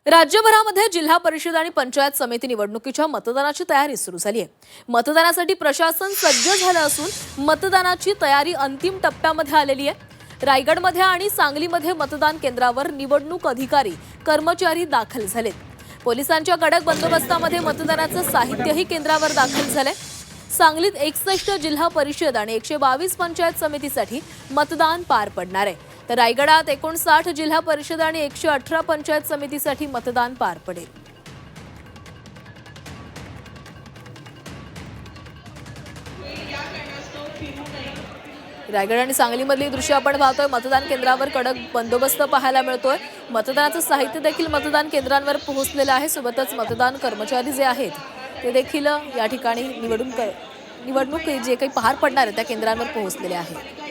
राज्यभरामध्ये जिल्हा परिषद आणि पंचायत समिती निवडणुकीच्या मतदानाची तयारी सुरू झाली आहे। मतदानासाठी प्रशासन सज्ज झालं असून मतदानाची तयारी अंतिम टप्प्यामध्ये आलेली आहे। रायगडमध्ये आणि सांगलीमध्ये मतदान केंद्रावर निवडणूक अधिकारी कर्मचारी दाखल झालेत। पोलिसांच्या कडक बंदोबस्तामध्ये मतदानाचं साहित्यही केंद्रावर दाखल झालंय। सांगलीत 61 जिल्हा परिषद आणि 122 पंचायत समितीसाठी मतदान पार पडणार आहे, तर रायगडात 59 जिल्हा परिषद आणि 118 पंचायत समितीसाठी मतदान पार पडेल। रायगड आणि सांगलीमधली दृश्य आपण पाहतोय। मतदान केंद्रावर कडक बंदोबस्त पाहायला मिळतोय। मतदानाचं साहित्य देखील मतदान केंद्रांवर पोहोचलेलं आहे। सोबतच मतदान कर्मचारी जे आहेत ते देखील या ठिकाणी निवडणूक जे काही पार पडणार आहे त्या केंद्रांवर पोहोचलेले आहेत।